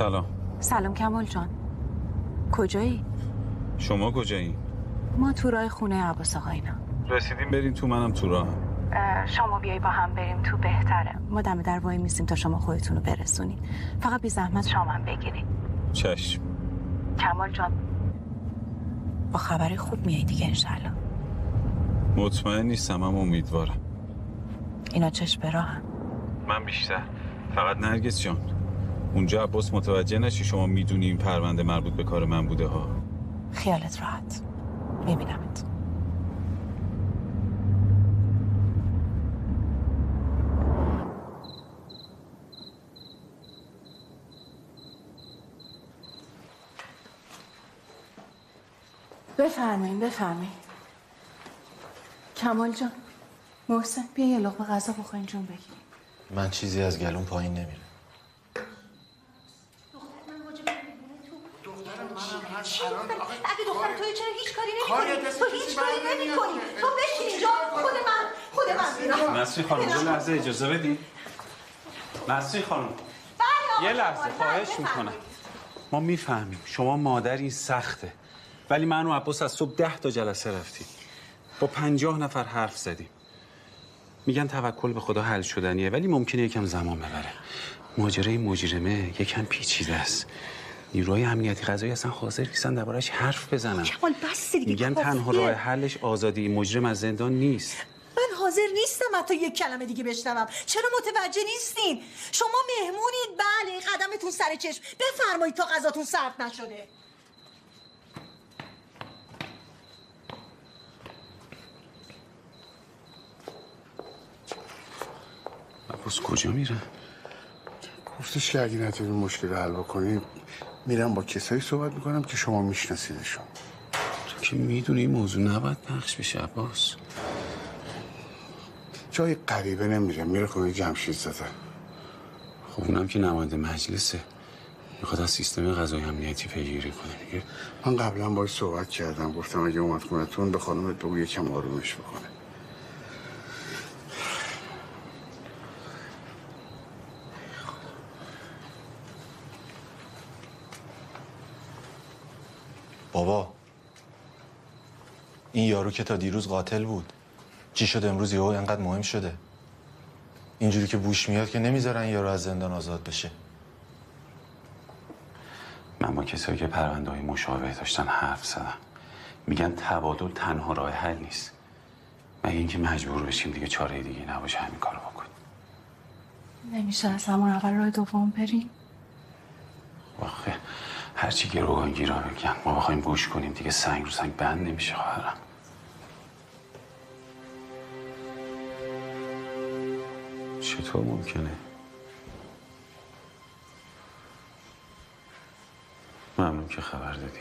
سلام. سلام کمال جان. کجایی؟ شما کجایی؟ ما تو راه خونه عباس آقاینا. رسیدیم بریم تو، منم تو راهم. شما بیایی با هم بریم تو بهتره. ما دم در وای میستیم تا شما خودتون رو برسونید. فقط بی زحمت شامم بگیرید. چشم. کمال جان با خبری خوب میای دیگه انشالله. مطمئن نیستم اما امیدوارم. اینا چشم به راهم. من بیشتر. فقط نرگس جان اونجا عباس متوجه نشی شما میدونی این پرونده مربوط به کار من بوده ها. خیالت راحت. میبینمت. بفرمایین. کمال جان، محسن بیا یه لقمه غذا بخورین جون بگیریم. من چیزی از گلوم پایین نمیره. اگه دختر توی چرا هیچ کاری نمی‌کنی؟ تو هیچ کاری نمی‌کنی. تو بشین اینجا. خود من میرم. نسری خانم یه لحظه اجازه بدین. نسری خانم یه لحظه خواهش میکنم. ما میفهمیم شما مادری سخته، ولی من و عباس از صبح 10 تا جلسه رفتیم، با 50 نفر حرف زدیم. میگن توکل به خدا حل شدنیه، ولی ممکنه یکم زمان ببره. ماجرای مجرمه یکم پیچیده است. نیروهای امنیتی قضایی اصلا حاضر نیستن دربارش حرف بزنن. کمال بس دیگه. میگن تنها راه حلش آزادی مجرم از زندان نیست. من حاضر نیستم حتی یک کلمه دیگه بشنوم. چرا متوجه نیستین؟ شما مهمونید، بله، قدمتون سر چشم. بفرمایید تا غذاتون سرد نشده. عباس کجا میره؟ گفتش که اگه نتونیم مشکل رو حل بکنیم میرم با کسایی صحبت میکنم که شما میشناسیدشون. تو که میدونی این موضوع نباید پخش بشه عباس. جای غریبه نمیره، میره خونه جمشید زاده. خب اونم که نماینده مجلسه، میخواد از سیستم قضایی امنیتی پیگیری کنه دیگه. من قبلا باهاش صحبت کردم، گفتم اگه اومد خونتون به خانمت بگو یکم آرومش بکنه. بابا این یارو که تا دیروز قاتل بود چی شد امروز یهو انقدر مهم شده؟ اینجوری که بوش میاد که نمیذارن یارو از زندان آزاد بشه. من با کسایی که پرونده‌های مشابه داشتن حرف زدم، میگن تبادل تنها راه حل نیست، مگه اینکه مجبور بشیم دیگه چاره دیگه نباشه همین کارو بکنیم. نمیشه از همون اول راه دوم بریم؟ واخه هرچی گروگانگیرا میگن ما بخوایم گوش کنیم دیگه سنگ رو سنگ بند نمیشه خواهرم. چطور ممکنه؟ ممنون که خبر دادی.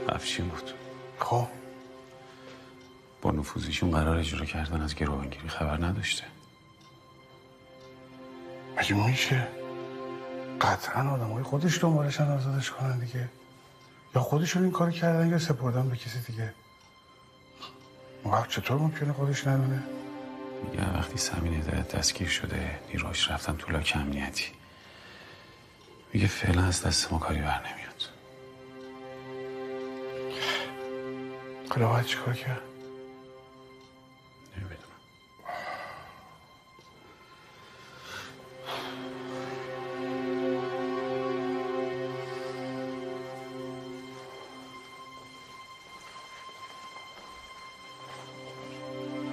افشین بود. خب با نفوذیشون قرار اجرا کردن از گروگانگیری خبر نداشته. مگه میشه؟ قطعا آدمای خودش دنبالشن آزادش کنن دیگه. یا خودشون این کار کردن یا سپردن به کسی دیگه. وقت چطور ممکنه خودش ندونه؟ میگه وقتی سمین هدایت دستگیر شده نیروهاش رفتن تو لاک امنیتی. میگه فعلا از دست ما کاری بر نمیاد. حالا باید چیکار کرد؟ نمیدونم.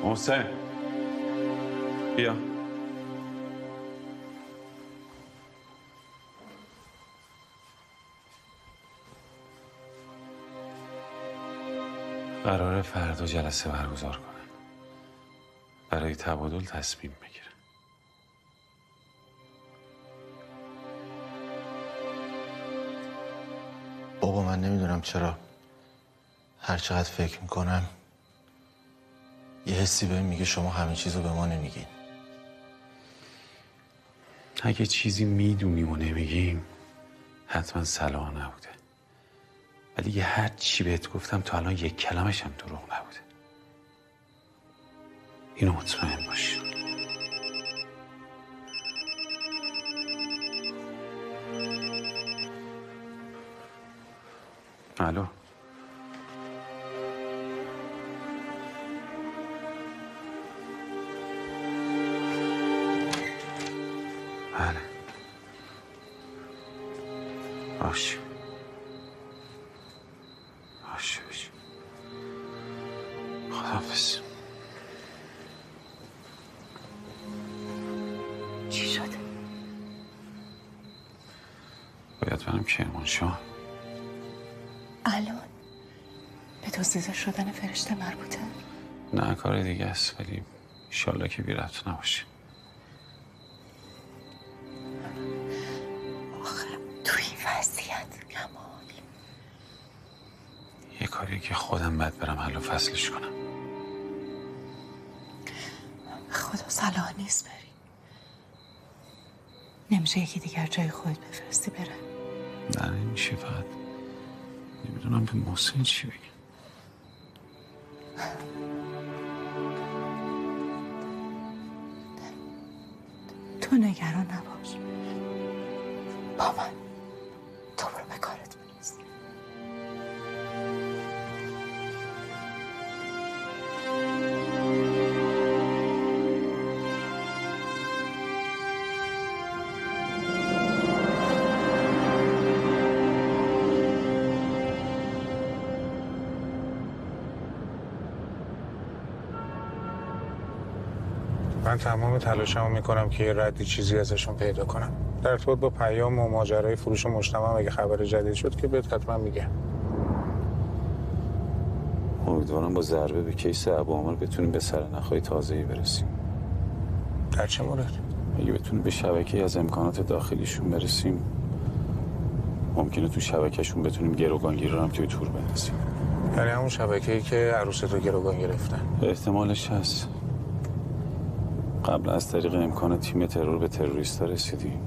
محسن بیا. قراره فردا جلسه برگزار کنه. برای تبادل تصمیم بگیره. بابا من نمیدونم چرا هر چقدر فکر میکنم یه حسی بهم میگه شما همه چیزو به ما نمیگین. اگه چیزی میدونیم و نمیگیم حتما صلاح نبوده، ولی یه هر چی بهت گفتم تا الان یک کلمش هم دروغ نبوده. اینو مطمئن باش. الو. بله. باشه. باشه. خداحافظ. چی شده؟ باید برم کرمانشاه. الان به دزدیده شدن فرشته مربوطه؟ نه کار دیگه است، ولی انشالله که بی ربط نباشه. آخه تو این وضعیت کمال یه کاری که خودم باید برم حل و فصلش کنم. خدا صلاح نیست بری. نمیشه یکی دیگر جای خودت بفرستی بره؟ نه نمیشه، فقط نمیدونم به محسن چی بگم. تو نگران نباش، با من. تو برو به کارت برس. من تمام تلاشمو میکنم که یه ردی چیزی ازشون پیدا کنم. در ارتباط با پیام و ماجرای فروش مجتمع اگه خبر جدید شد که بهت حتما میگم. امیدوارم با ضربه به کیس ابو عامر بتونیم به سرنخهای تازه‌ای برسیم. در چه مورد؟ اگه بتونیم به شبکه‌ای از امکانات داخلیشون برسیم، ممکنه تو شبکهشون بتونیم گروگانگیری رو هم توی تور بندازیم. یعنی همون شبکه‌ای که عروست رو گروگان گرفتن. احتمالش هست. قبل از طریق امکان تیم ترور به تروریستا رسیدیم.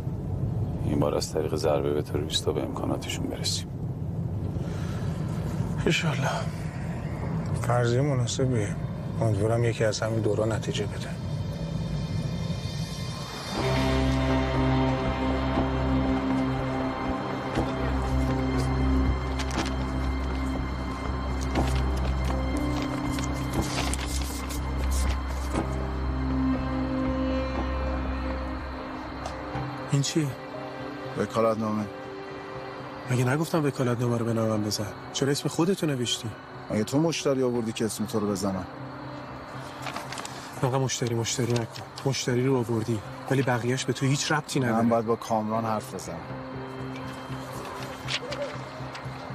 این بار از طریق ضربه به تروریستا به امکاناتشون برسیم. انشالله. فرضیه مناسبیه. امیدوارم یکی از همین دوران نتیجه بده. این چیه؟ وکالتنامه. مگه نگفتم وکالتنامه رو به نامم بزن؟ چرا اسم خودتو نوشتی؟ مگه تو مشتری آوردی که اسم تو رو بزنم؟ آقا مشتری نکن. مشتری رو آوردی ولی بقیهش به تو هیچ ربطی نداره. من باید با کامران حرف بزنم.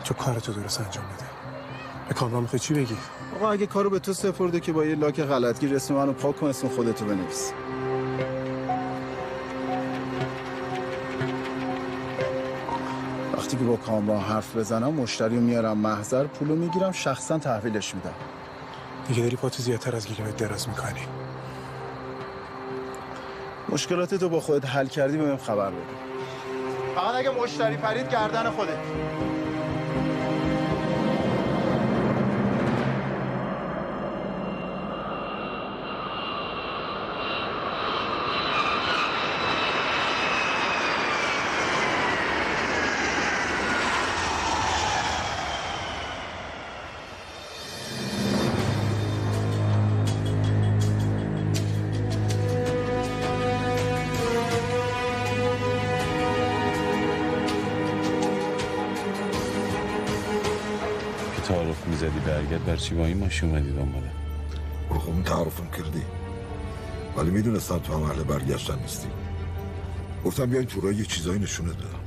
تو کارتو درست انجام بده. به کامران میخوای چی بگی؟ آقا اگه کارو به تو سپرده که با یه لاک غلطگیر اسم منو پاک کن، اسم خودتو بنویس. وقتی که با کامران حرف بزنم مشتری رو میارم محضر، پولو میگیرم، شخصا تحویلش میدم. دیگه داری پاتو زیادتر از گیریمت دراز میکنی. مشکلاتتو با خودت حل کردی بهم خبر بده. فقط اگه مشتری پرید گردن خودت. تعارف میزدی برگرد، بر چی با این ماشین اومدی دنباله؟ خب تعارفم کردی، ولی میدونستم تو هم اهل برگشتن نیستی. گفتم بیاین تو راه یه چیزایی نشونت بدم.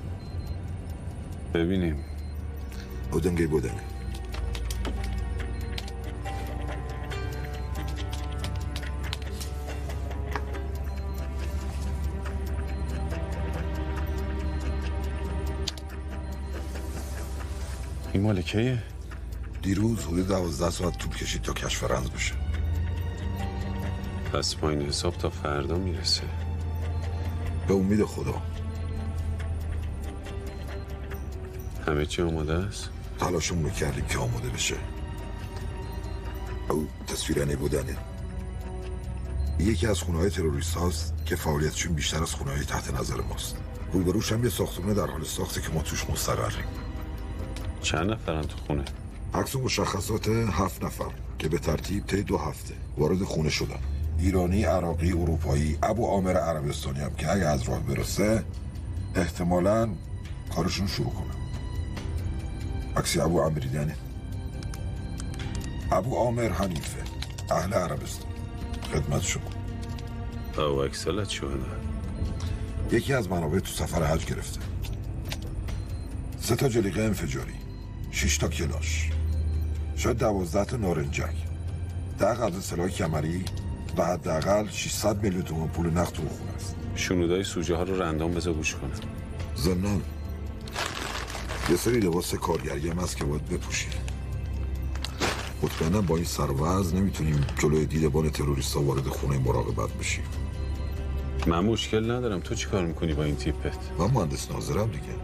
ببینیم. بودنگی بودنه. این مال کیه؟ دیروز حدود 12 ساعت طول کشید تا کشف رمز بشه. پس پایین حساب تا فردا میرسه. به امید خدا. همه چی آماده است؟ تلاشمون رو کردیم که آماده بشه. او تصویرانه بودنه. یکی از خونه‌های تروریست هاست که فعالیتشون بیشتر از خونه‌های تحت نظر ماست. روبروش هم یه ساختمونه در حال ساخته که ما توش مستقریم. چند نفرن تو خونه؟ عکس و مشخصات 7 نفر که به ترتیب طی 2 هفته وارد خونه شدن. ایرانی، عراقی، اروپایی، ابو عامر عربستانی هم که اگه از راه برسه احتمالاً کارشون شروع کنن. عکسی ابو عامر دیدنه. ابو عامر حنیفه، اهل عربستان. خدمت شما. او اکسلت شده. یکی از منابع تو سفر حج گرفته. 3 تا جلیقه انفجاری، 6 تا کلاش، شاید 12 تا نارنجک، 10 قبض سلاح کمری و حداقل 600 میلیون تومان پول نقد تو خونه است. شنودای سوژه ها رو رندام بذار گوش کنم. ضمناً یه سری لباس کارگری هم هست که باید بپوشی. مطمئنم با این سروز نمیتونیم جلوی دیدبان تروریستا وارد خونه مراقبت بشیم. من مشکل ندارم. تو چی کار میکنی با این تیپت؟ من مهندس ناظرم دیگه.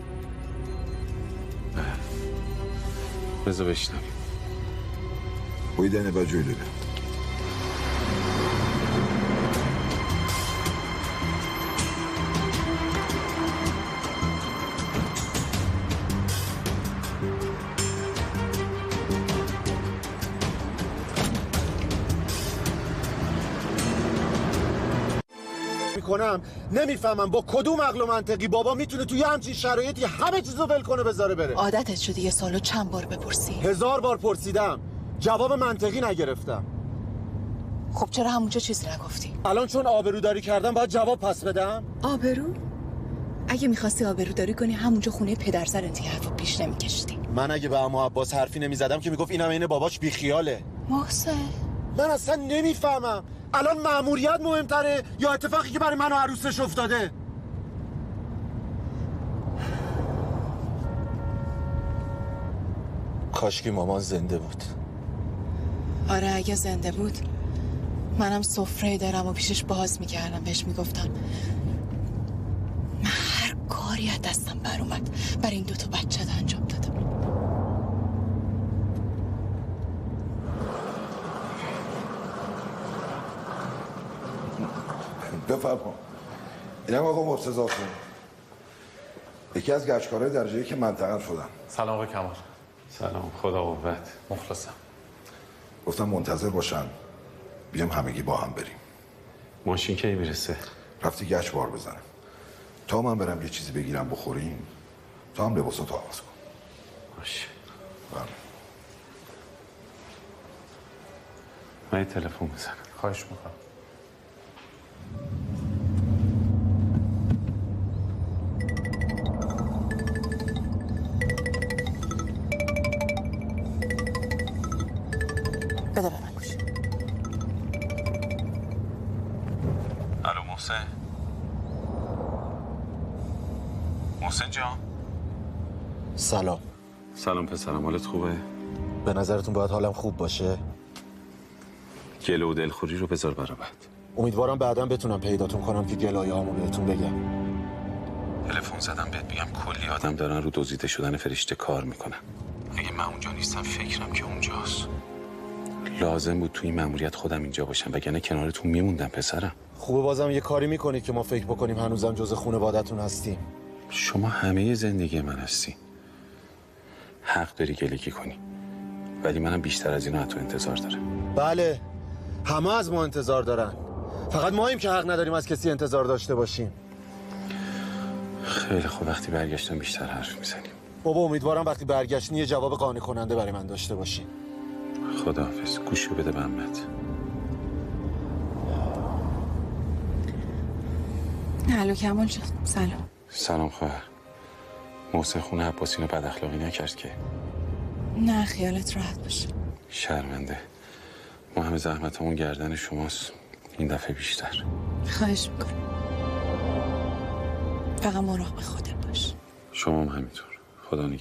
بذار بشنم. بایدن با جویلره. میکنم نمیفهمم با کدوم عقل و منطقی بابا میتونه توی همچین شرایطی همه چیزو ول کنه بذاره بره. عادتت شده یه سالو چند بار بپرسی؟ 1000 بار پرسیدم، جواب منطقی نگرفتم. خب چرا همونجا چیزی نگفتی؟ الان چون آبروداری کردم باید جواب پس بدم؟ آبرو؟ اگه میخواستی آبروداری کنی همونجا خونه پدرزرت یه حرفو پیش نمیکشیدی. من اگه به عمو عباس حرفی نمیزدم که میگفت اینم عین باباش بیخیاله. محسن من اصلا نمیفهمم الان مأموریت مهمتره یا اتفاقی که برای من و عروسش افتاده. کاشکی مامان زنده بود. آره اگه زنده بود منم سفره دارم و پیشش باز میکردم، بهش میگفتم من هر کاری از دستم بر اومد برای این 2 تا بچه انجام دادم. بفرما. اینم آقا مرتضی خون، یکی از گشتکارهای درجه‌ای که منطقه شدن. سلام آقا کمال. سلام، خدا قوت. مخلصم. گفتم منتظر باشن بیام همگی با هم بریم. ماشین کی میرسه؟ رفتی گچ بار بزنم تا من برم یه چیزی بگیرم بخوریم، تا هم لباساتو عوض کن. باشه. بله. من یه تلفن بزنم. خواهش میکنم. بده به من گوش. الو محسن. محسن جان. سلام. سلام پسرم، حالت خوبه؟ به نظرتون باید حالم خوب باشه؟ گله و دلخوری رو بذار برا بعد. امیدوارم بعداً بتونم پیداتون کنم که گلایه‌هامو بهتون بگم. تلفن زدم بهت بگم کلی آدم دارن رو دزدیده شدن فرشته کار میکنن. اگه من اونجا نیستم فکرم که اونجاست. لازم بود توی این مأموریت خودم اینجا باشم وگرنه کنارتون میموندم پسرم. خوبه بازم یه کاری میکنید که ما فکر بکنیم هنوزم جز خانواده‌تون هستیم. شما همه زندگی من هستی. حق داری گلگی کنی. ولی منم بیشتر از اینو از تو انتظار دارم. بله، همه از ما انتظار دارن. فقط ماییم که حق نداریم از کسی انتظار داشته باشیم. خیلی خوب، وقتی برگشتم بیشتر حرف میزنیم. بابا امیدوارم وقتی برگشتین یه جواب قانع کننده برای من داشته باشین. خداحافظ. گوشو بده محمد. الو کمال جان. سلام. سلام خواهر. محسن خونه عباس اینو بد اخلاقی نکرد که؟ نه خیالت راحت باشه. شرمنده. ما همه زحمتمون گردن شماست. این دفعه بیشتر. خواهش میکنم. فقط مراقب خودت باش. شما هم همینطور. خدا نگهدار.